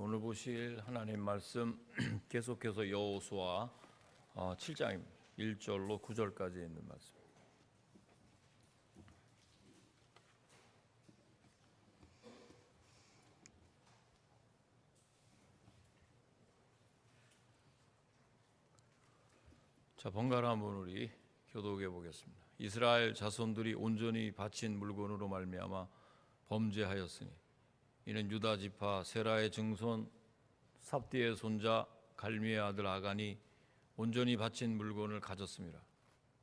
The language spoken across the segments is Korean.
오늘 보실 하나님 말씀 계속해서 여호수아 7장 1절로 9절까지 있는 말씀. 자, 번갈아 한번 우리 교독해 보겠습니다. 이스라엘 자손들이 온전히 바친 물건으로 말미암아 범죄하였으니 이는 유다 지파 세라의 증손 삽디의 손자 갈미의 아들 아간이 온전히 바친 물건을 가졌습니다.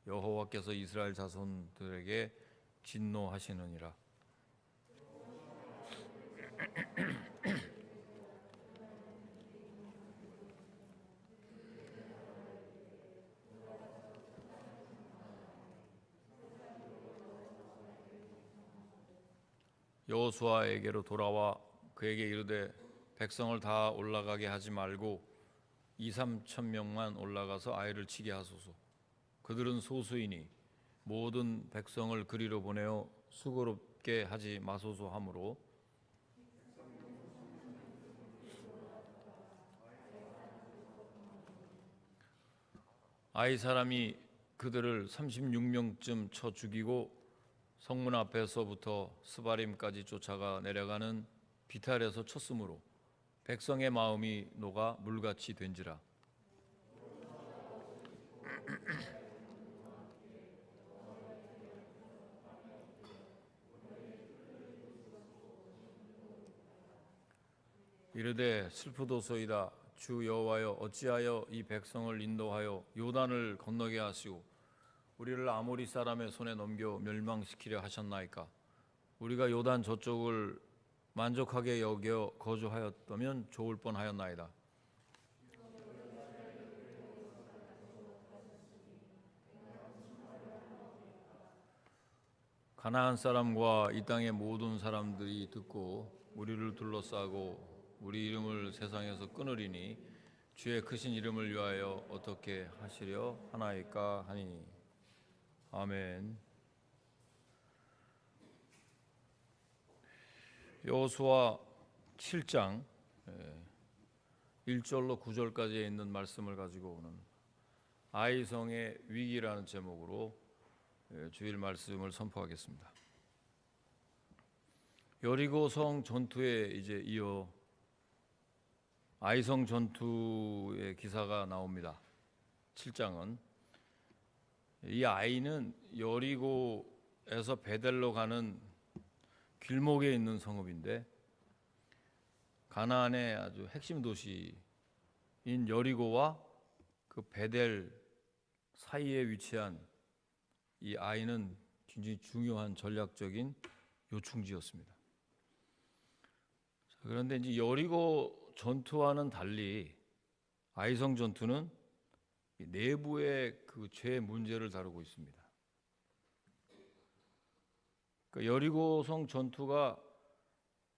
여호와께서 이스라엘 자손들에게 진노하시느니라. 여호수아에게로 돌아와 그에게 이르되 백성을 다 올라가게 하지 말고 2-3천 명만 올라가서 아이를 치게 하소서. 그들은 소수이니 모든 백성을 그리로 보내어 수고롭게 하지 마소서 하므로 아이 사람이 그들을 36명쯤 쳐 죽이고 성문 앞에서부터 스바림까지 쫓아가 내려가는 비탈에서 쳤으므로 백성의 마음이 녹아 물같이 된지라. 이르되 슬프도소이다. 주 여호와여, 어찌하여 이 백성을 인도하여 요단을 건너게 하시고 우리를 아모리 사람의 손에 넘겨 멸망시키려 하셨나이까. 우리가 요단 저쪽을 만족하게 여겨 거주하였다면 좋을 뻔하였나이다. 가나안 사람과 이 땅의 모든 사람들이 듣고 우리를 둘러싸고 우리 이름을 세상에서 끊으리니 주의 크신 이름을 위하여 어떻게 하시려 하나이까 하니. 아멘. 여호수아 7장 1절로 9절까지에 있는 말씀을 가지고 오는 아이성의 위기라는 제목으로 주일 말씀을 선포하겠습니다. 여리고성 전투에 이제 이어 아이성 전투의 기사가 나옵니다. 7장은 이 아이는 여리고에서 베델로 가는 길목에 있는 성읍인데 가나안의 아주 핵심 도시인 여리고와 그 베델 사이에 위치한 이 아이는 굉장히 중요한 전략적인 요충지였습니다. 그런데 이제 여리고 전투와는 달리 아이성 전투는 내부의 그 죄 문제를 다루고 있습니다. 그러니까 여리고성 전투가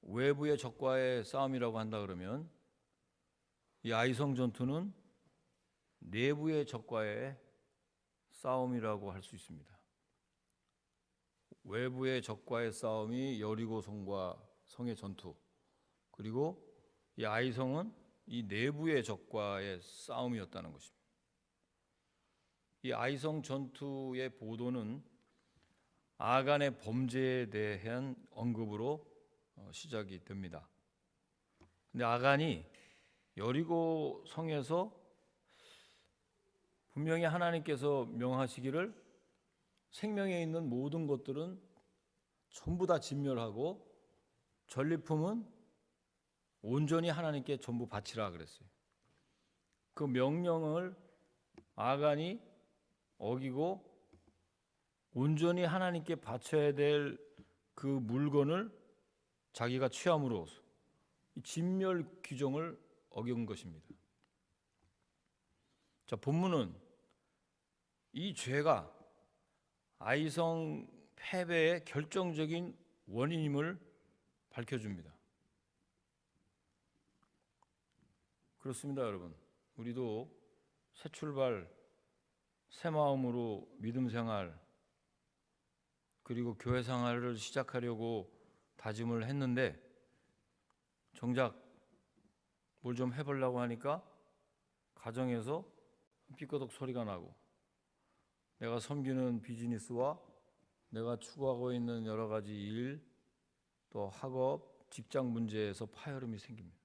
외부의 적과의 싸움이라고 한다 그러면 이 아이성 전투는 내부의 적과의 싸움이라고 할 수 있습니다. 외부의 적과의 싸움이 여리고성과 성의 전투, 그리고 이 아이성은 이 내부의 적과의 싸움이었다는 것입니다. 이 아이성 전투의 보도는 아간의 범죄에 대한 언급으로 시작이 됩니다. 근데 아간이 여리고 성에서 분명히 하나님께서 명하시기를 생명에 있는 모든 것들은 전부 다 진멸하고 전리품은 온전히 하나님께 전부 바치라 그랬어요. 그 명령을 아간이 어기고 온전히 하나님께 바쳐야 될 그 물건을 자기가 취함으로 이 진멸 규정을 어긴 것입니다. 자, 본문은 이 죄가 아이성 패배의 결정적인 원인임을 밝혀줍니다. 그렇습니다, 여러분. 우리도 새 출발, 새 마음으로 믿음 생활, 그리고 교회 생활을 시작하려고 다짐을 했는데 정작 뭘 좀 해보려고 하니까 가정에서 삐꺼덕 소리가 나고, 내가 섬기는 비즈니스와 내가 추구하고 있는 여러 가지 일, 또 학업, 직장 문제에서 파열음이 생깁니다.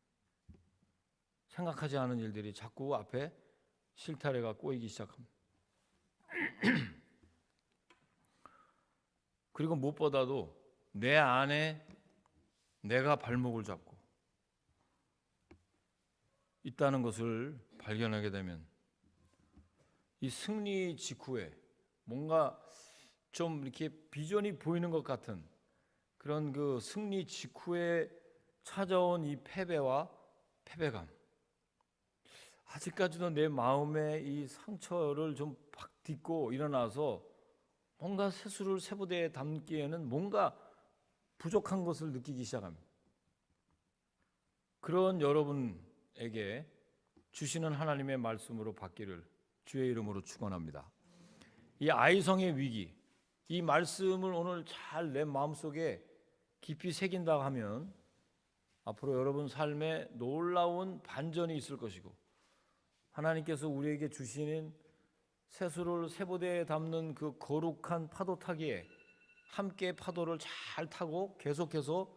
생각하지 않은 일들이 자꾸 앞에 실타래가 꼬이기 시작합니다. 그리고 무엇보다도 내 안에 내가 발목을 잡고 있다는 것을 발견하게 되면 이 승리 직후에 뭔가 좀 이렇게 비전이 보이는 것 같은 그런 그 승리 직후에 찾아온 이 패배와 패배감, 아직까지도 내 마음에 이 상처를 좀 팍 딛고 일어나서 뭔가 세수를 세부대에 담기에는 뭔가 부족한 것을 느끼기 시작합니다. 그런 여러분에게 주시는 하나님의 말씀으로 받기를 주의 이름으로 축원합니다. 이 아이성의 위기, 이 말씀을 오늘 잘 내 마음속에 깊이 새긴다 하면 앞으로 여러분 삶에 놀라운 반전이 있을 것이고, 하나님께서 우리에게 주시는 세수를 세부대에 담는 그 거룩한 파도 타기에 함께 파도를 잘 타고 계속해서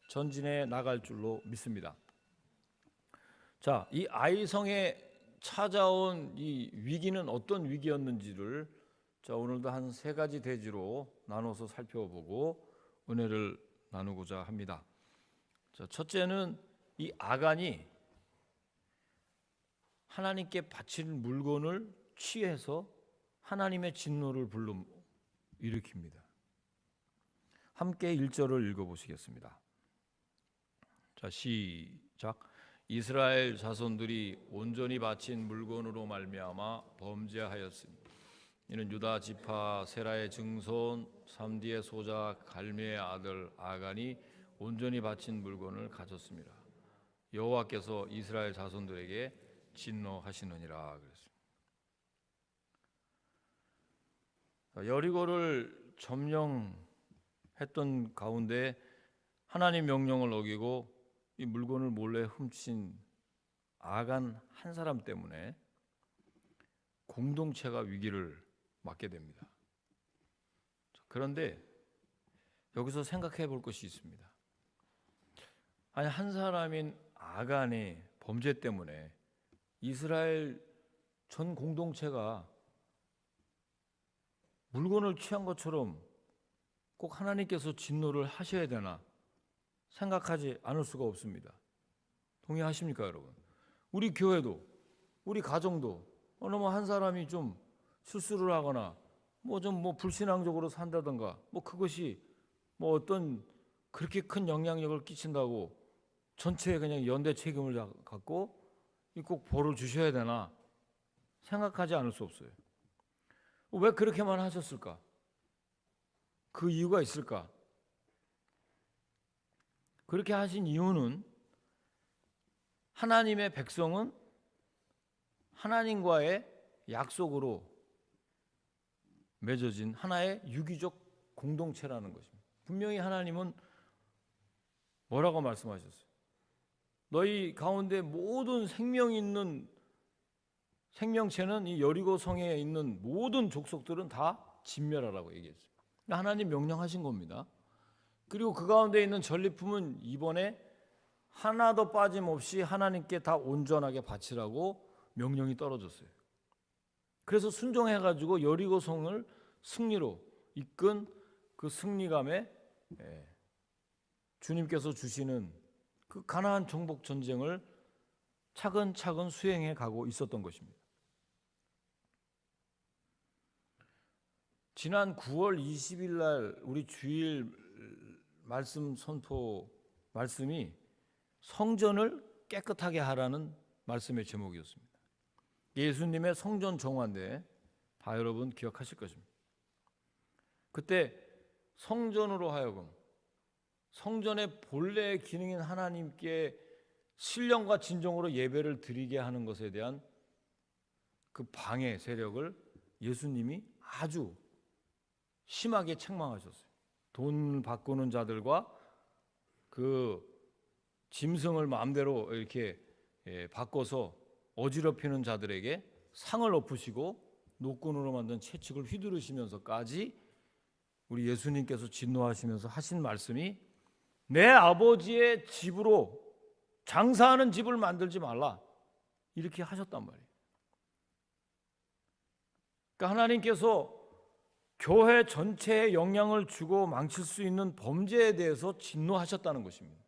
전진해 나갈 줄로 믿습니다. 자, 이 아이성에 찾아온 이 위기는 어떤 위기였는지를 오늘도 한 3가지 대지로 나눠서 살펴보고 은혜를 나누고자 합니다. 자, 첫째는 이 아간이 하나님께 바친 물건을 취해서 하나님의 진노를 일으킵니다. 함께 1절을 읽어보시겠습니다. 자, 시작. 이스라엘 자손들이 온전히 바친 물건으로 말미암아 범죄하였으니 이는 유다 지파 세라의 증손 삼디의 소자 갈미의 아들 아간이 온전히 바친 물건을 가졌습니다. 여호와께서 이스라엘 자손들에게 진노하시느니라 그랬습니다. 여리고를 점령했던 가운데 하나님 명령을 어기고 이 물건을 몰래 훔친 아간 한 사람 때문에 공동체가 위기를 맞게 됩니다. 그런데 여기서 생각해 볼 것이 있습니다. 아니, 한 사람인 아간의 범죄 때문에 이스라엘 전 공동체가 물건을 취한 것처럼 꼭 하나님께서 진노를 하셔야 되나 생각하지 않을 수가 없습니다. 동의하십니까, 여러분? 우리 교회도, 우리 가정도 어느 한 사람이 좀 실수를 하거나 좀 불신앙적으로 산다든가 그것이 어떤 그렇게 큰 영향력을 끼친다고 전체에 그냥 연대 책임을 갖고 꼭 벌을 주셔야 되나 생각하지 않을 수 없어요. 왜 그렇게만 하셨을까? 그 이유가 있을까? 그렇게 하신 이유는 하나님의 백성은 하나님과의 약속으로 맺어진 하나의 유기적 공동체라는 것입니다. 분명히 하나님은 뭐라고 말씀하셨어요? 너희 가운데 모든 생명 있는 생명체는 이 여리고 성에 있는 모든 족속들은 다 진멸하라고 얘기했어요. 하나님 명령하신 겁니다. 그리고 그 가운데 있는 전리품은 이번에 하나도 빠짐없이 하나님께 다 온전하게 바치라고 명령이 떨어졌어요. 그래서 순종해가지고 여리고 성을 승리로 이끈 그 승리감에 주님께서 주시는 그 가나안 정복 전쟁을 차근차근 수행해 가고 있었던 것입니다. 지난 9월 20일 날 우리 주일 말씀 선포 말씀이 성전을 깨끗하게 하라는 말씀의 제목이었습니다. 예수님의 성전 정화인데 다 여러분 기억하실 것입니다. 그때 성전으로 하여금 성전의 본래 기능인 하나님께 신령과 진정으로 예배를 드리게 하는 것에 대한 그 방해 세력을 예수님이 아주 심하게 책망하셨어요. 돈 바꾸는 자들과 그 짐승을 마음대로 이렇게 바꿔서 어지럽히는 자들에게 상을 엎으시고 노끈으로 만든 채찍을 휘두르시면서까지 우리 예수님께서 진노하시면서 하신 말씀이 내 아버지의 집으로 장사하는 집을 만들지 말라, 이렇게 하셨단 말이에요. 그러니까 하나님께서 교회 전체에 영향을 주고 망칠 수 있는 범죄에 대해서 진노하셨다는 것입니다.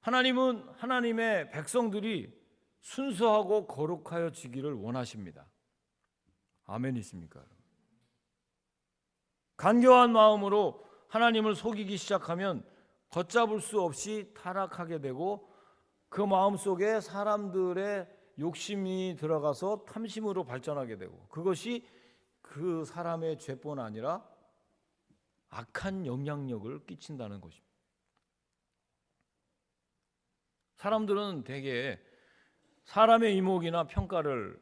하나님은 하나님의 백성들이 순수하고 거룩하여지기를 원하십니다. 아멘이십니까? 간교한 마음으로 하나님을 속이기 시작하면 걷잡을 수 없이 타락하게 되고 그 마음속에 사람들의 욕심이 들어가서 탐심으로 발전하게 되고 그것이 그 사람의 죄뿐 아니라 악한 영향력을 끼친다는 것입니다. 사람들은 대개 사람의 이목이나 평가를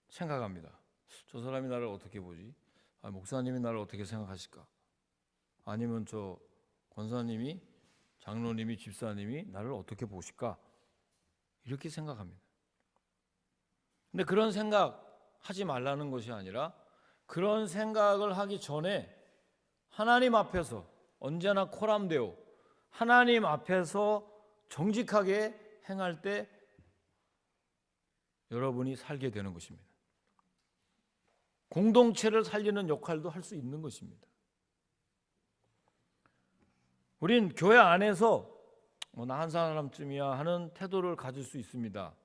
생각합니다. 저 사람이 나를 어떻게 보지? 목사님이 나를 어떻게 생각하실까? 아니면 저 권사님이, 장로님이, 집사님이 나를 어떻게 보실까? 이렇게 생각합니다. 근데 그런 생각 하지 말라는 것이 아니라 그런 생각을 하기 전에 하나님 앞에서 언제나 코람되어 하나님 앞에서 정직하게 행할 때 여러분이 살게 되는 것입니다. 공동체를 살리는 역할도 할 수 있는 것입니다. 우린 교회 안에서 나 한 사람쯤이야 하는 태도를 가질 수 있습니다.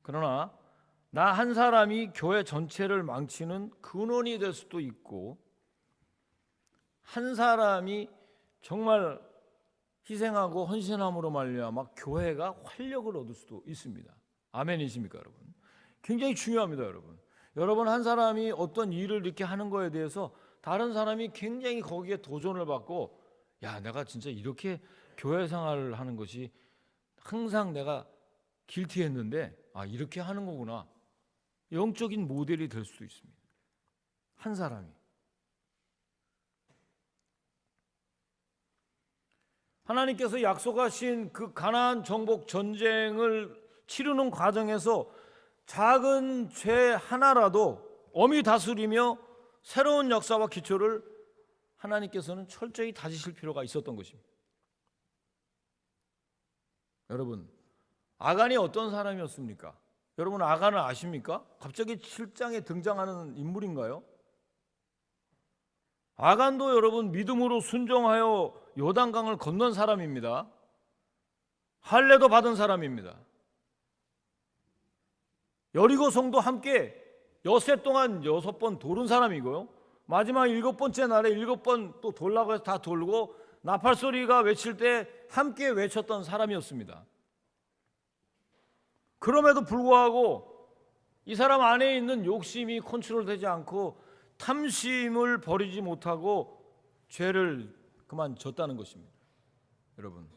그러나 나 한 사람이 교회 전체를 망치는 근원이 될 수도 있고 한 사람이 정말 희생하고 헌신함으로 말미암아 교회가 활력을 얻을 수도 있습니다. 아멘이십니까, 여러분? 굉장히 중요합니다, 여러분. 여러분 한 사람이 어떤 일을 이렇게 하는 거에 대해서 다른 사람이 굉장히 거기에 도전을 받고 야, 내가 진짜 이렇게 교회 생활을 하는 것이 항상 내가 길티했는데 이렇게 하는 거구나. 영적인 모델이 될 수도 있습니다. 한 사람이. 하나님께서 약속하신 그 가나안 정복 전쟁을 치르는 과정에서 작은 죄 하나라도 엄히 다스리며 새로운 역사와 기초를 하나님께서는 철저히 다지실 필요가 있었던 것입니다. 여러분, 아간이 어떤 사람이었습니까? 여러분 아간을 아십니까? 갑자기 7장에 등장하는 인물인가요? 아간도 여러분 믿음으로 순종하여 요단강을 건넌 사람입니다. 할례도 받은 사람입니다. 여리고 성도 함께 엿새 동안 6번 도른 사람이고요. 마지막 7번째 날에 7번 또 돌라고 해서 다 돌고 나팔 소리가 외칠 때 함께 외쳤던 사람이었습니다. 그럼에도 불구하고 이 사람 안에 있는 욕심이 컨트롤되지 않고 탐심을 버리지 못하고 죄를 그만 졌다는 것입니다. 여러분,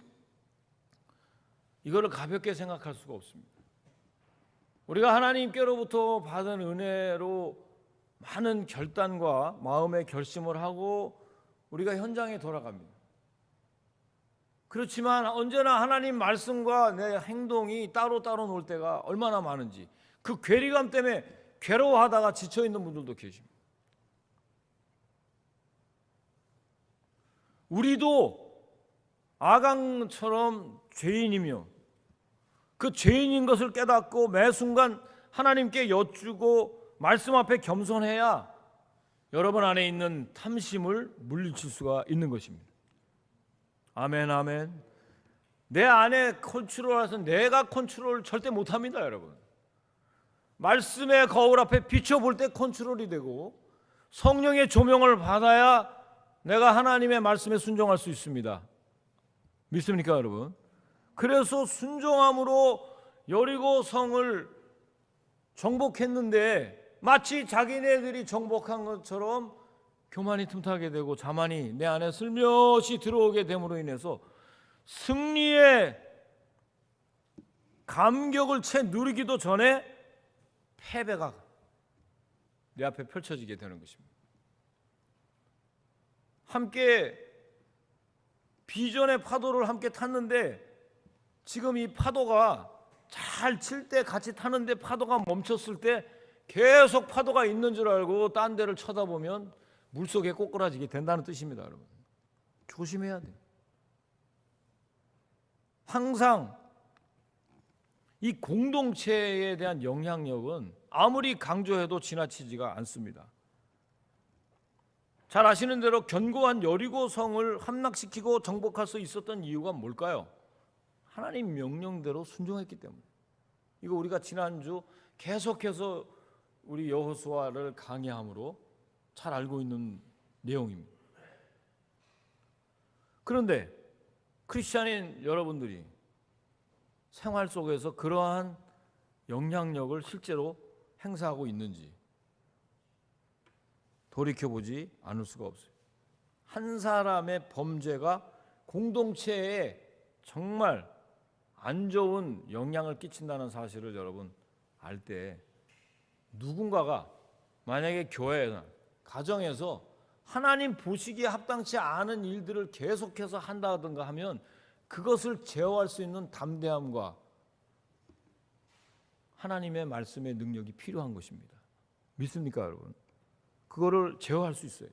이거를 가볍게 생각할 수가 없습니다. 우리가 하나님께로부터 받은 은혜로 많은 결단과 마음의 결심을 하고 우리가 현장에 돌아갑니다. 그렇지만 언제나 하나님 말씀과 내 행동이 따로 놀 때가 얼마나 많은지 그 괴리감 때문에 괴로워하다가 지쳐있는 분들도 계십니다. 우리도 아간처럼 죄인이며 그 죄인인 것을 깨닫고 매 순간 하나님께 여쭈고 말씀 앞에 겸손해야 여러분 안에 있는 탐심을 물리칠 수가 있는 것입니다. 아멘, 아멘. 내 안에 컨트롤해서 내가 컨트롤 절대 못합니다, 여러분. 말씀의 거울 앞에 비춰볼 때 컨트롤이 되고 성령의 조명을 받아야 내가 하나님의 말씀에 순종할 수 있습니다. 믿습니까, 여러분? 그래서 순종함으로 여리고 성을 정복했는데 마치 자기네들이 정복한 것처럼 교만이 틈타게 되고 자만이 내 안에 슬며시 들어오게 됨으로 인해서 승리의 감격을 채 누리기도 전에 패배가 내 앞에 펼쳐지게 되는 것입니다. 함께 비전의 파도를 함께 탔는데 지금 이 파도가 잘 칠 때 같이 타는데 파도가 멈췄을 때 계속 파도가 있는 줄 알고 딴 데를 쳐다보면 물속에 꼬꾸라지게 된다는 뜻입니다, 여러분. 조심해야 돼요. 항상 이 공동체에 대한 영향력은 아무리 강조해도 지나치지가 않습니다. 잘 아시는 대로 견고한 여리고성을 함락시키고 정복할 수 있었던 이유가 뭘까요? 하나님 명령대로 순종했기 때문에. 이거 우리가 지난주 계속해서 우리 여호수아를 강의함으로 잘 알고 있는 내용입니다. 그런데 크리스찬인 여러분들이 생활 속에서 그러한 영향력을 실제로 행사하고 있는지 돌이켜보지 않을 수가 없어요. 한 사람의 범죄가 공동체에 정말 안 좋은 영향을 끼친다는 사실을 여러분 알 때, 누군가가 만약에 교회나 가정에서 하나님 보시기에 합당치 않은 일들을 계속해서 한다든가 하면 그것을 제어할 수 있는 담대함과 하나님의 말씀의 능력이 필요한 것입니다. 믿습니까, 여러분? 그거를 제어할 수 있어요.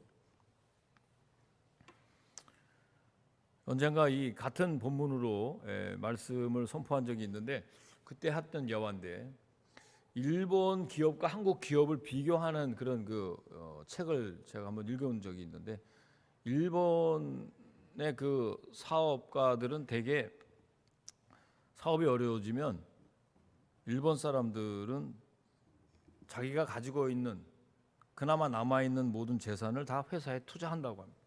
언젠가 이 같은 본문으로 말씀을 선포한 적이 있는데, 그때 했던 예화인데, 일본 기업과 한국 기업을 비교하는 그런 책을 제가 한번 읽어본 적이 있는데, 일본의 그 사업가들은 대개 사업이 어려워지면 일본 사람들은 자기가 가지고 있는 그나마 남아있는 모든 재산을 다 회사에 투자한다고 합니다.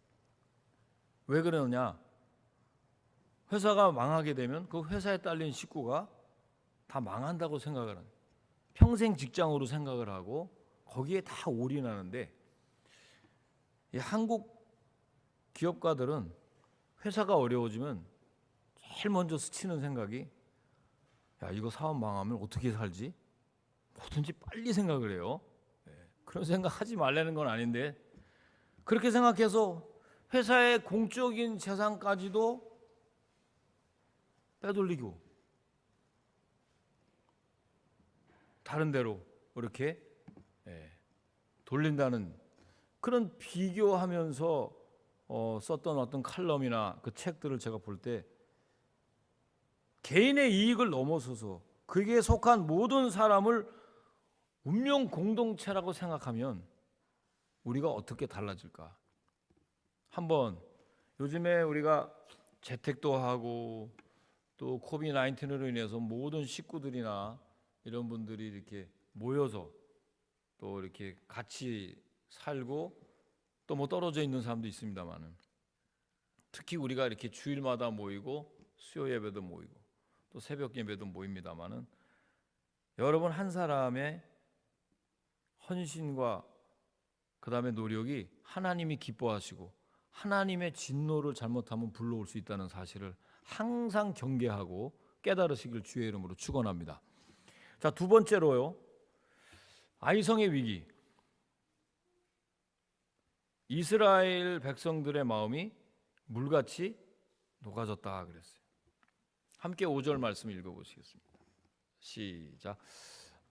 왜 그러느냐? 회사가 망하게 되면 그 회사에 딸린 식구가 다 망한다고 생각을 합니다. 평생 직장으로 생각을 하고 거기에 다 올인하는데, 이 한국 기업가들은 회사가 어려워지면 제일 먼저 스치는 생각이, 야, 이거 사업 망하면 어떻게 살지? 뭐든지 빨리 생각을 해요. 그런 생각 하지 말라는 건 아닌데, 그렇게 생각해서 회사의 공적인 재산까지도 빼돌리고 다른 데로 이렇게 돌린다는 그런 비교하면서 썼던 어떤 칼럼이나 그 책들을 제가 볼 때, 개인의 이익을 넘어서서 그게 속한 모든 사람을 운명 공동체라고 생각하면 우리가 어떻게 달라질까? 한번 요즘에 우리가 재택도 하고 또 코비드-19으로 인해서 모든 식구들이나 이런 분들이 이렇게 모여서 또 이렇게 같이 살고 또 뭐 떨어져 있는 사람도 있습니다만은, 특히 우리가 이렇게 주일마다 모이고 수요 예배도 모이고 또 새벽 예배도 모입니다만은, 여러분 한 사람의 헌신과 그 다음에 노력이 하나님이 기뻐하시고 하나님의 진노를 잘못하면 불러올 수 있다는 사실을 항상 경계하고 깨달으시길 주의 이름으로 축원합니다. 자, 두 번째로요, 아이성의 위기. 이스라엘 백성들의 마음이 물같이 녹아졌다 그랬어요. 함께 5절 말씀 읽어보시겠습니다. 시작.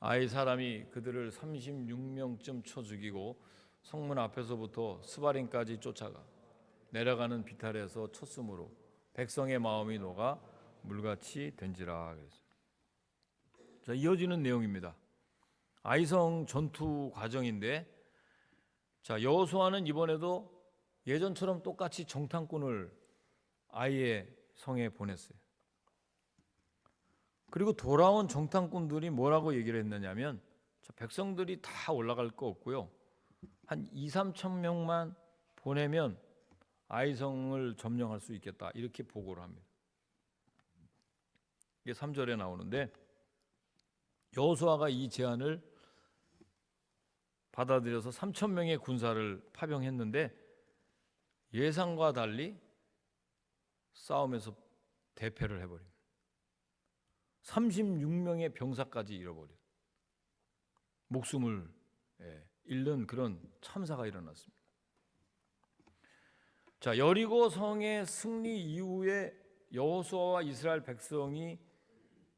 아이 사람이 그들을 36명쯤 쳐 죽이고 성문 앞에서부터 스바림까지 쫓아가 내려가는 비탈에서 쳤으므로 백성의 마음이 녹아 물같이 된지라 그랬어요. 자, 이어지는 내용입니다. 아이성 전투 과정인데, 자, 여호수아는 이번에도 예전처럼 똑같이 정탐꾼을 아이의 성에 보냈어요. 그리고 돌아온 정탐꾼들이 뭐라고 얘기를 했느냐면, 백성들이 다 올라갈 거 없고요, 한 2-3천 명만 보내면 아이성을 점령할 수 있겠다, 이렇게 보고를 합니다. 이게 3절에 나오는데, 여호수아가 이 제안을 받아들여서 3천 명의 군사를 파병했는데, 예상과 달리 싸움에서 대패를 해버립니다. 36명의 병사까지 잃어버려요. 목숨을 잃는 그런 참사가 일어났습니다. 자, 여리고 성의 승리 이후에 여호수아와 이스라엘 백성이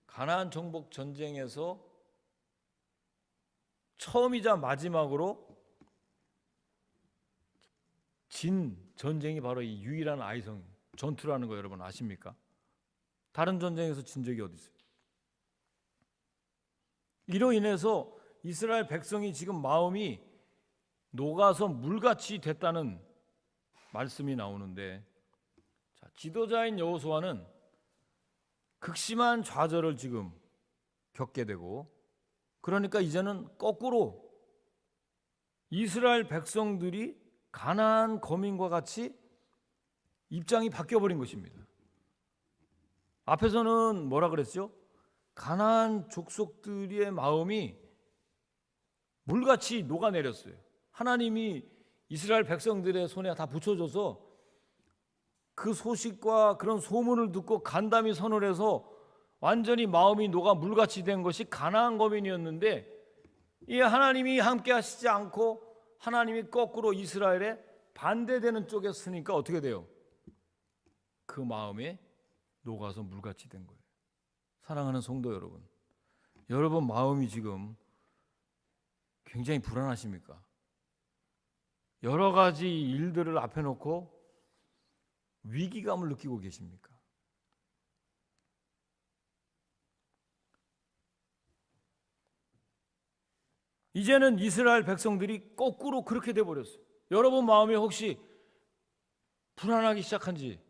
가나안 정복 전쟁에서 처음이자 마지막으로 진 전쟁이 바로 이 유일한 아이성 전투라는 거 여러분 아십니까? 다른 전쟁에서 진 적이 어디 있어요? 이로 인해서 이스라엘 백성이 지금 마음이 녹아서 물같이 됐다는 말씀이 나오는데, 자, 지도자인 여호수아는 극심한 좌절을 지금 겪게 되고, 그러니까 이제는 거꾸로 이스라엘 백성들이 가나안 거민과 같이 입장이 바뀌어버린 것입니다. 앞에서는 뭐라 그랬죠? 가나안 족속들의 마음이 물같이 녹아내렸어요. 하나님이 이스라엘 백성들의 손에 다 붙여줘서 그 소식과 그런 소문을 듣고 간담이 선을 해서 완전히 마음이 녹아 물같이 된 것이 가나안 거민이었는데, 이 하나님이 함께 하시지 않고 하나님이 거꾸로 이스라엘에 반대되는 쪽에 서니까 어떻게 돼요? 그 마음에 녹아서 물같이 된 거예요. 사랑하는 성도 여러분, 여러분 마음이 지금 굉장히 불안하십니까? 여러 가지 일들을 앞에 놓고 위기감을 느끼고 계십니까? 이제는 이스라엘 백성들이 거꾸로 그렇게 돼버렸어요. 여러분 마음이 혹시 불안하기 시작한지,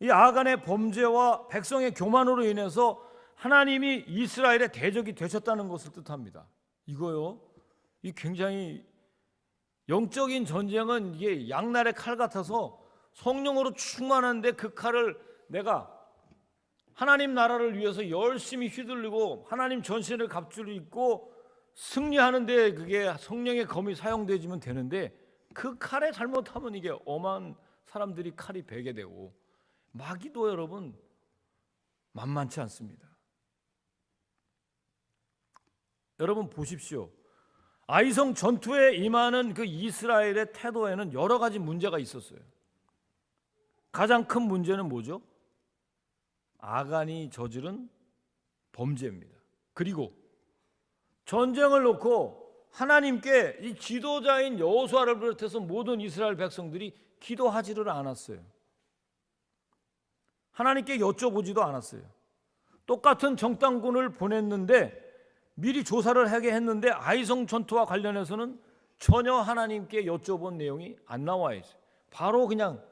이 아간의 범죄와 백성의 교만으로 인해서 하나님이 이스라엘의 대적이 되셨다는 것을 뜻합니다. 이거요, 이 굉장히 영적인 전쟁은 이게 양날의 칼 같아서 성령으로 충만한데 그 칼을 내가 하나님 나라를 위해서 열심히 휘둘리고 하나님 전신을 갑주를 입고 승리하는데 그게 성령의 검이 사용되지면 되는데, 그 칼에 잘못하면 이게 엄한 사람들이 칼이 베게 되고, 마귀도 여러분 만만치 않습니다. 여러분 보십시오. 아이성 전투에 임하는 그 이스라엘의 태도에는 여러 가지 문제가 있었어요. 가장 큰 문제는 뭐죠? 아간이 저지른 범죄입니다. 그리고 전쟁을 놓고 하나님께 이 지도자인 여호수아를 비롯해서 모든 이스라엘 백성들이 기도하지를 않았어요. 하나님께 여쭤보지도 않았어요. 똑같은 정탐꾼을 보냈는데, 미리 조사를 하게 했는데 아이성 전투와 관련해서는 전혀 하나님께 여쭤본 내용이 안 나와 있어요. 바로 그냥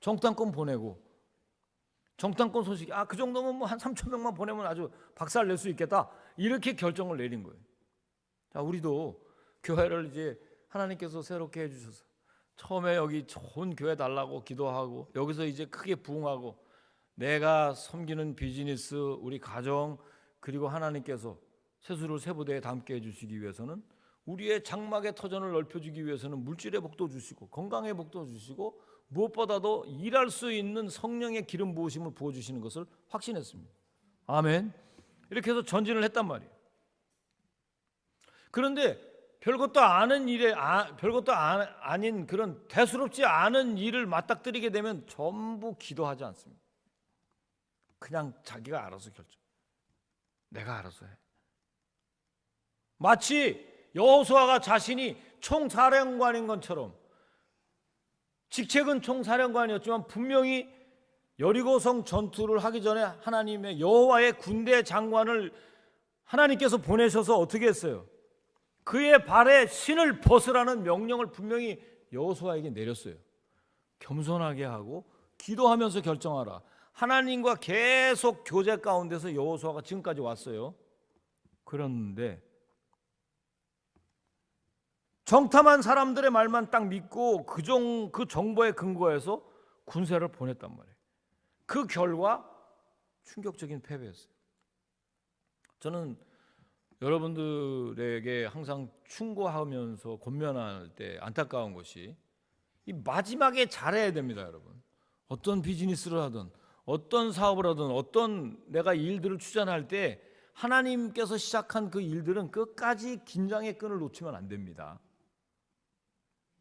정탐꾼 보내고, 정탐꾼 소식이 그 정도면 뭐 한 3천 명만 보내면 아주 박살 낼 수 있겠다, 이렇게 결정을 내린 거예요. 자, 우리도 교회를 이제 하나님께서 새롭게 해주셔서 처음에 여기 좋은 교회 달라고 기도하고, 여기서 이제 크게 부흥하고, 내가 섬기는 비즈니스, 우리 가정, 그리고 하나님께서 세수를 세부대에 담게 해주시기 위해서는, 우리의 장막의 터전을 넓혀주기 위해서는 물질의 복도 주시고 건강의 복도 주시고, 무엇보다도 일할 수 있는 성령의 기름 부으심을 부어주시는 것을 확신했습니다. 아멘. 이렇게 해서 전진을 했단 말이에요. 그런데 별것도 아닌 그런 대수롭지 않은 일을 맞닥뜨리게 되면 전부 기도하지 않습니다. 그냥 자기가 알아서 결정, 내가 알아서 해. 마치 여호수아가 자신이 총사령관인 것처럼, 직책은 총사령관이었지만 분명히 여리고성 전투를 하기 전에 하나님의 여호와의 군대 장관을 하나님께서 보내셔서 어떻게 했어요? 그의 발에 신을 벗으라는 명령을 분명히 여호수아에게 내렸어요. 겸손하게 하고 기도하면서 결정하라. 하나님과 계속 교제 가운데서 여호수아가 지금까지 왔어요. 그런데 정탐한 사람들의 말만 딱 믿고 그 정보에 근거해서 군세를 보냈단 말이에요. 그 결과 충격적인 패배였어요. 저는 여러분들에게 항상 충고하면서 권면할 때 안타까운 것이, 이 마지막에 잘해야 됩니다, 여러분. 어떤 비즈니스를 하든 어떤 사업을 하든 어떤 내가 일들을 추진할 때 하나님께서 시작한 그 일들은 끝까지 긴장의 끈을 놓치면 안 됩니다.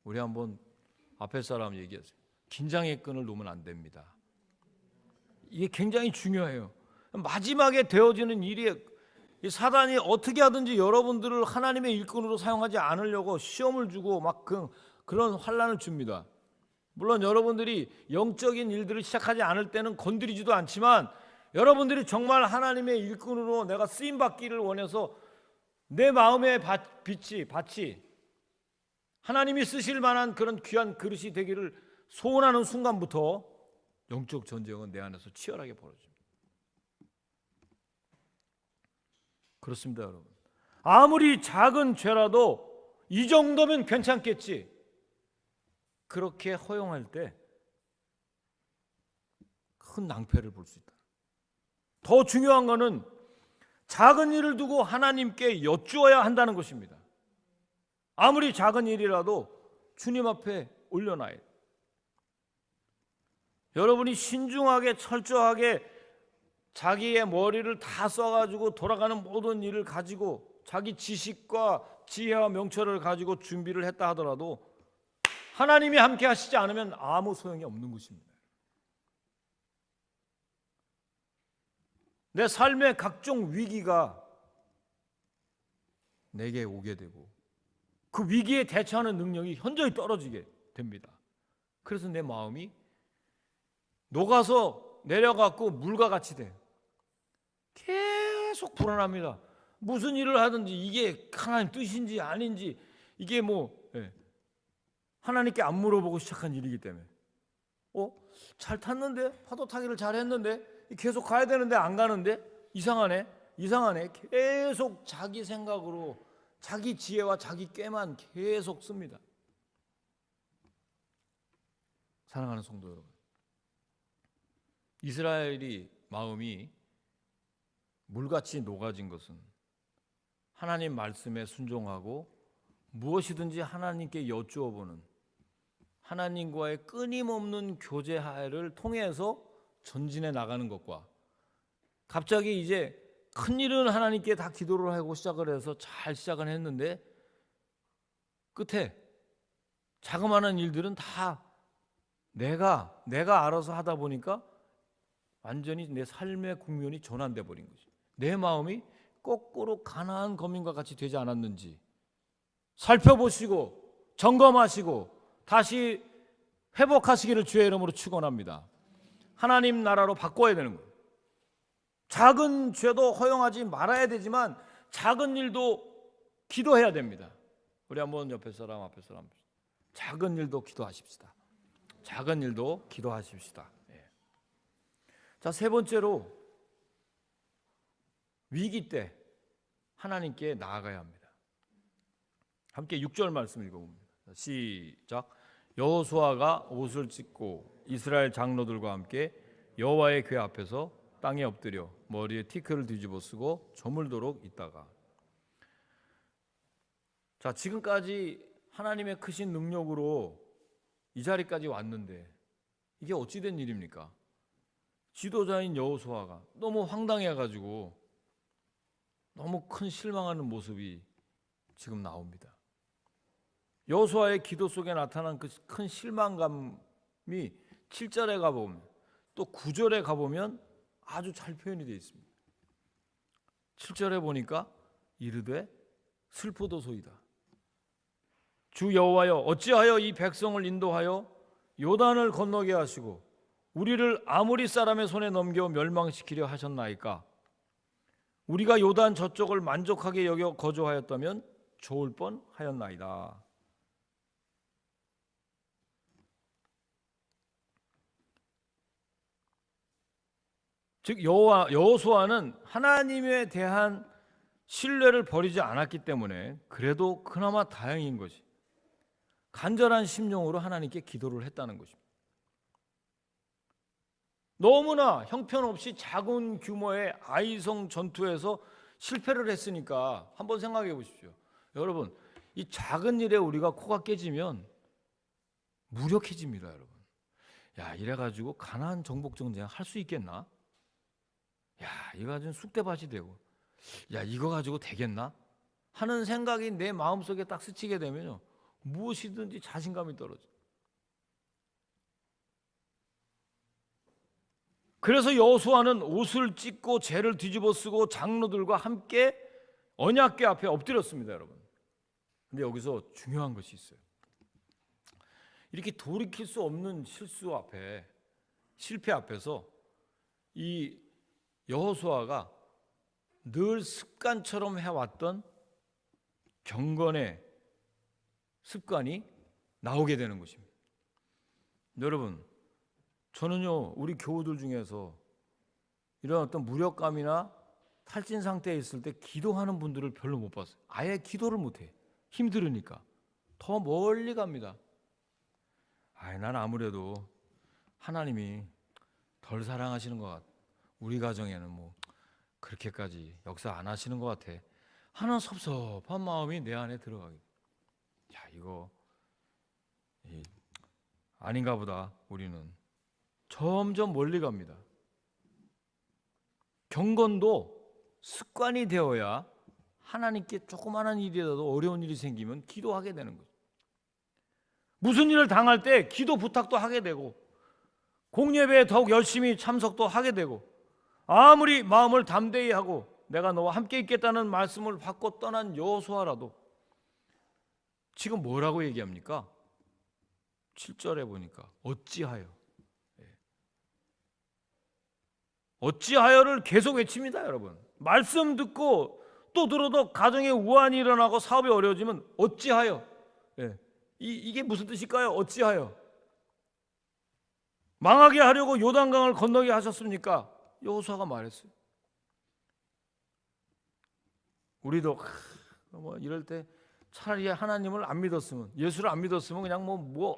우리 한번 앞에 사람 얘기하세요. 긴장의 끈을 놓으면 안 됩니다. 이게 굉장히 중요해요. 마지막에 되어지는 일이 이 사단이 어떻게 하든지 여러분들을 하나님의 일꾼으로 사용하지 않으려고 시험을 주고 막 그런 환난을 줍니다. 물론 여러분들이 영적인 일들을 시작하지 않을 때는 건드리지도 않지만 여러분들이 정말 하나님의 일꾼으로 내가 쓰임받기를 원해서 내 마음의 밭이 하나님이 쓰실 만한 그런 귀한 그릇이 되기를 소원하는 순간부터 영적 전쟁은 내 안에서 치열하게 벌어집니다. 그렇습니다, 여러분. 아무리 작은 죄라도 이 정도면 괜찮겠지. 그렇게 허용할 때 큰 낭패를 볼 수 있다. 더 중요한 것은 작은 일을 두고 하나님께 여쭈어야 한다는 것입니다. 아무리 작은 일이라도 주님 앞에 올려놔야 돼요. 여러분이 신중하게 철저하게 자기의 머리를 다 써가지고 돌아가는 모든 일을 가지고 자기 지식과 지혜와 명철을 가지고 준비를 했다 하더라도 하나님이 함께 하시지 않으면 아무 소용이 없는 것입니다. 내 삶의 각종 위기가 내게 오게 되고 그 위기에 대처하는 능력이 현저히 떨어지게 됩니다. 그래서 내 마음이 녹아서 내려갖고 물과 같이 돼요. 계속 불안합니다. 무슨 일을 하든지 이게 하나님 뜻인지 아닌지 이게 하나님께 안 물어보고 시작한 일이기 때문에 잘 탔는데 파도 타기를 잘 했는데 계속 가야 되는데 안 가는데 이상하네 계속 자기 생각으로 자기 지혜와 자기 꾀만 계속 씁니다. 사랑하는 성도 여러분, 이스라엘이 마음이 물같이 녹아진 것은 하나님 말씀에 순종하고 무엇이든지 하나님께 여쭈어보는 하나님과의 끊임없는 교제를 통해서 전진해 나가는 것과 갑자기 이제 큰일은 하나님께 다 기도를 하고 시작을 해서 잘 시작은 했는데 끝에 자그마한 일들은 다 내가 알아서 하다 보니까 완전히 내 삶의 국면이 전환돼 버린 거지. 내 마음이 거꾸로 가나안 거민과 같이 되지 않았는지 살펴보시고 점검하시고 다시 회복하시기를 주의 이름으로 축원합니다. 하나님 나라로 바꿔야 되는 거예요. 작은 죄도 허용하지 말아야 되지만 작은 일도 기도해야 됩니다. 우리 한번 옆에 사람 앞에 사람 작은 일도 기도하십시다. 작은 일도 기도하십시다. 자, 세 번째로 위기 때 하나님께 나아가야 합니다. 함께 6절 말씀 읽어봅니다. 시작. 여호수아가 옷을 찢고 이스라엘 장로들과 함께 여호와의 궤 앞에서 땅에 엎드려 머리에 티크를 뒤집어 쓰고 저물도록 있다가 자, 지금까지 하나님의 크신 능력으로 이 자리까지 왔는데 이게 어찌된 일입니까? 지도자인 여호수아가 너무 황당해가지고 너무 큰 실망하는 모습이 지금 나옵니다. 여호수아의 기도 속에 나타난 그 큰 실망감이 7절에 가보면 또 9절에 가보면 아주 잘 표현이 되어 있습니다. 7절에 보니까 이르되 슬프도소이다. 주 여호와여 어찌하여 이 백성을 인도하여 요단을 건너게 하시고 우리를 아모리 사람의 손에 넘겨 멸망시키려 하셨나이까? 우리가 요단 저쪽을 만족하게 여겨 거주하였다면 좋을 뻔하였나이다. 즉 여호수아는 하나님에 대한 신뢰를 버리지 않았기 때문에 그래도 그나마 다행인 것이 간절한 심령으로 하나님께 기도를 했다는 것입니다. 너무나 형편없이 작은 규모의 아이성 전투에서 실패를 했으니까 한번 생각해 보십시오. 여러분, 이 작은 일에 우리가 코가 깨지면 무력해집니다, 여러분. 야, 이래가지고 가나안 정복 전쟁 할 수 있겠나? 야, 이거 가지고 쑥대밭이 되고, 야, 이거 가지고 되겠나? 하는 생각이 내 마음속에 딱 스치게 되면요, 무엇이든지 자신감이 떨어져. 그래서 여호수아는 옷을 찢고 재를 뒤집어 쓰고 장로들과 함께 언약궤 앞에 엎드렸습니다, 여러분. 근데 여기서 중요한 것이 있어요. 이렇게 돌이킬 수 없는 실수 앞에, 실패 앞에서 이 여호수아가 늘 습관처럼 해왔던 경건의 습관이 나오게 되는 것입니다. 여러분, 저는요, 우리 교우들 중에서 이런 어떤 무력감이나 탈진 상태에 있을 때 기도하는 분들을 별로 못 봤어요. 아예 기도를 못해. 힘들으니까. 더 멀리 갑니다. 난 아무래도 하나님이 덜 사랑하시는 것 같아. 우리 가정에는 뭐 그렇게까지 역사 안 하시는 것 같아 하는 섭섭한 마음이 내 안에 들어가게. 이거 아닌가 보다. 우리는 점점 멀리 갑니다. 경건도 습관이 되어야 하나님께 조그마한 일이라도 어려운 일이 생기면 기도하게 되는 거죠. 무슨 일을 당할 때 기도 부탁도 하게 되고, 공예배에 더욱 열심히 참석도 하게 되고, 아무리 마음을 담대히 하고 내가 너와 함께 있겠다는 말씀을 받고 떠난 여호수아라도 지금 뭐라고 얘기합니까? 7절에 보니까 어찌하여, 어찌하여를 계속 외칩니다, 여러분. 말씀 듣고 또 들어도 가정에 우환이 일어나고 사업이 어려워지면 어찌하여, 이게 무슨 뜻일까요? 어찌하여 망하게 하려고 요단강을 건너게 하셨습니까? 여호수아가 말했어요. 우리도 이럴 때 차라리 하나님을 안 믿었으면, 예수를 안 믿었으면 그냥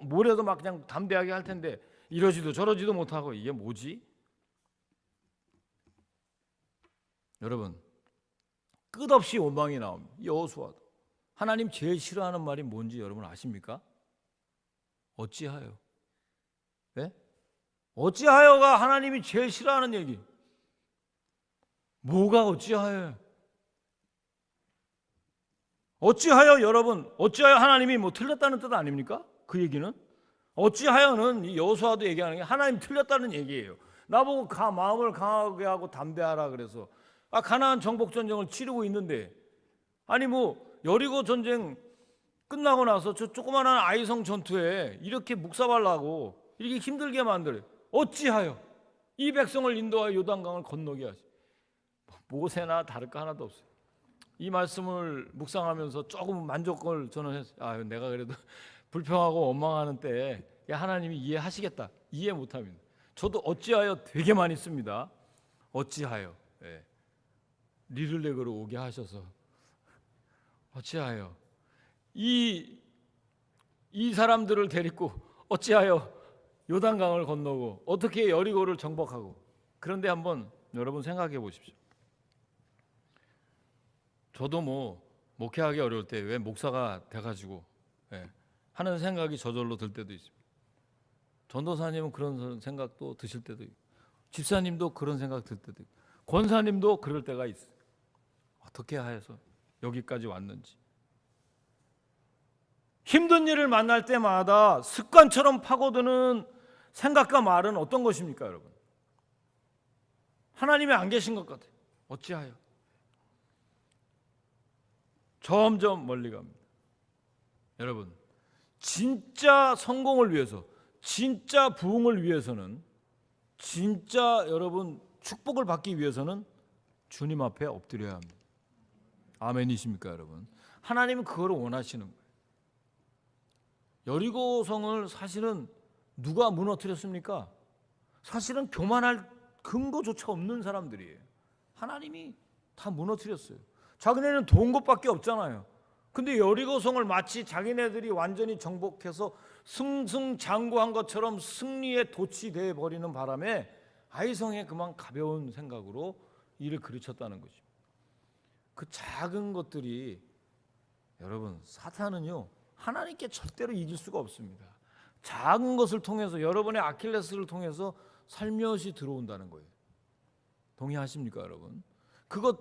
뭐래도 막 그냥 담대하게 할 텐데 이러지도 저러지도 못하고 이게 뭐지? 여러분, 끝없이 원망이 나옵니다. 여호수아도. 하나님 제일 싫어하는 말이 뭔지 여러분 아십니까? 어찌하여. 네? 어찌하여가 하나님이 제일 싫어하는 얘기. 뭐가 어찌하여? 어찌하여, 여러분, 어찌하여 하나님이 틀렸다는 뜻 아닙니까? 그 얘기는 어찌하여는 이 여호수아도 얘기하는 게 하나님 틀렸다는 얘기예요. 나보고 마음을 강하게 하고 담대하라 그래서 가나안 정복 전쟁을 치르고 있는데, 여리고 전쟁 끝나고 나서 저 조그마한 아이성 전투에 이렇게 묵사발라고 이렇게 힘들게 만들어요. 어찌하여 이 백성을 인도하여 요단강을 건너게 하시. 모세나 다를 거 하나도 없어요. 이 말씀을 묵상하면서 조금 만족을 저는 했어요. 내가 그래도 불평하고 원망하는 때 하나님이 이해하시겠다. 이해 못합니다. 저도 어찌하여 되게 많이 씁니다. 어찌하여. 리를렉으로 오게 하셔서 어찌하여 이 사람들을 데리고 어찌하여 요단강을 건너고 어떻게 여리고를 정복하고. 그런데 한번 여러분 생각해 보십시오. 저도 목회하기 어려울 때 왜 목사가 돼가지고 하는 생각이 저절로 들 때도 있습니다. 전도사님은 그런 생각도 드실 때도 있고, 집사님도 그런 생각 들 때도 있고, 권사님도 그럴 때가 있어요. 어떻게 해서 여기까지 왔는지. 힘든 일을 만날 때마다 습관처럼 파고드는 생각과 말은 어떤 것입니까, 여러분? 하나님이 안 계신 것 같아요. 어찌하여? 점점 멀리 갑니다. 여러분, 진짜 성공을 위해서, 진짜 부흥을 위해서는, 진짜 여러분 축복을 받기 위해서는 주님 앞에 엎드려야 합니다. 아멘이십니까, 여러분? 하나님은 그걸 원하시는 거예요. 여리고성을 사실은 누가 무너뜨렸습니까? 사실은 교만할 근거조차 없는 사람들이에요. 하나님이 다 무너뜨렸어요. 자기네는 도운 것밖에 없잖아요. 근데 여리고성을 마치 자기네들이 완전히 정복해서 승승장구한 것처럼 승리의 돛이 되어버리는 바람에 아이성에 그만 가벼운 생각으로 일을 그르쳤다는 거죠. 그 작은 것들이, 여러분, 사탄은요 하나님께 절대로 이길 수가 없습니다. 작은 것을 통해서, 여러분의 아킬레스를 통해서 살며시 들어온다는 거예요. 동의하십니까, 여러분?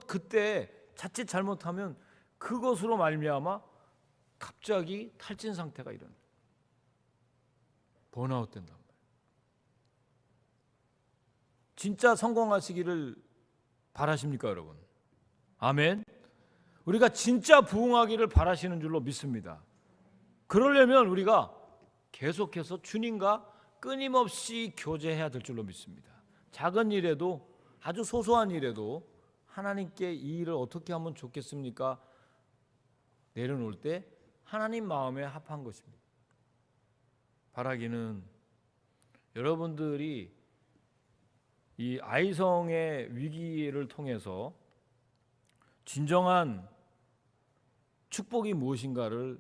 그때 자칫 잘못하면 그것으로 말미암아 갑자기 탈진 상태가 일어나요. 번아웃 된단 말이에요. 진짜 성공하시기를 바라십니까, 여러분? 아멘. 우리가 진짜 부흥하기를 바라시는 줄로 믿습니다. 그러려면 우리가 계속해서 주님과 끊임없이 교제해야 될 줄로 믿습니다. 작은 일에도, 아주 소소한 일에도 하나님께 이 일을 어떻게 하면 좋겠습니까? 내려놓을 때 하나님 마음에 합한 것입니다. 바라기는 여러분들이 이 아이성의 위기를 통해서 진정한 축복이 무엇인가를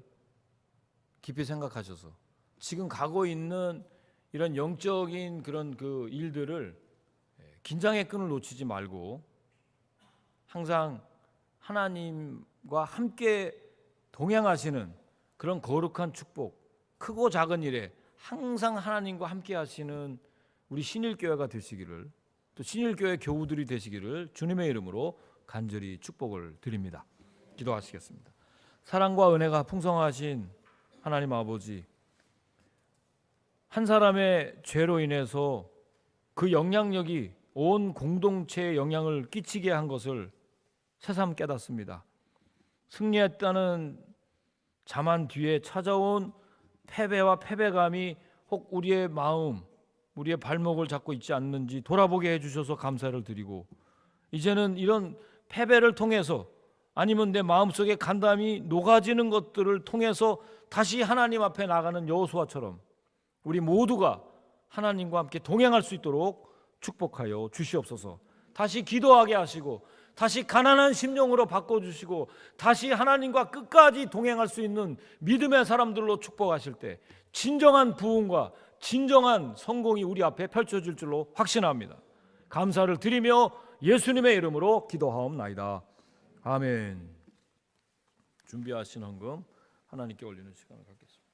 깊이 생각하셔서 지금 가고 있는 이런 영적인 그런 그 일들을 긴장의 끈을 놓치지 말고 항상 하나님과 함께 동행하시는 그런 거룩한 축복, 크고 작은 일에 항상 하나님과 함께 하시는 우리 신일교회가 되시기를, 또 신일교회 교우들이 되시기를 주님의 이름으로 간절히 축복을 드립니다. 기도하시겠습니다. 사랑과 은혜가 풍성하신 하나님 아버지, 한 사람의 죄로 인해서 그 영향력이 온 공동체에 영향을 끼치게 한 것을 새삼 깨닫습니다. 승리했다는 자만 뒤에 찾아온 패배와 패배감이 혹 우리의 마음, 우리의 발목을 잡고 있지 않는지 돌아보게 해주셔서 감사를 드리고, 이제는 이런 패배를 통해서 아니면 내 마음속에 간담이 녹아지는 것들을 통해서 다시 하나님 앞에 나가는 여호수아처럼 우리 모두가 하나님과 함께 동행할 수 있도록 축복하여 주시옵소서. 다시 기도하게 하시고, 다시 가난한 심령으로 바꿔주시고, 다시 하나님과 끝까지 동행할 수 있는 믿음의 사람들로 축복하실 때 진정한 부흥과 진정한 성공이 우리 앞에 펼쳐질 줄로 확신합니다. 감사를 드리며 예수님의 이름으로 기도하옵나이다. 아멘. 준비하신 헌금 하나님께 올리는 시간을 갖겠습니다.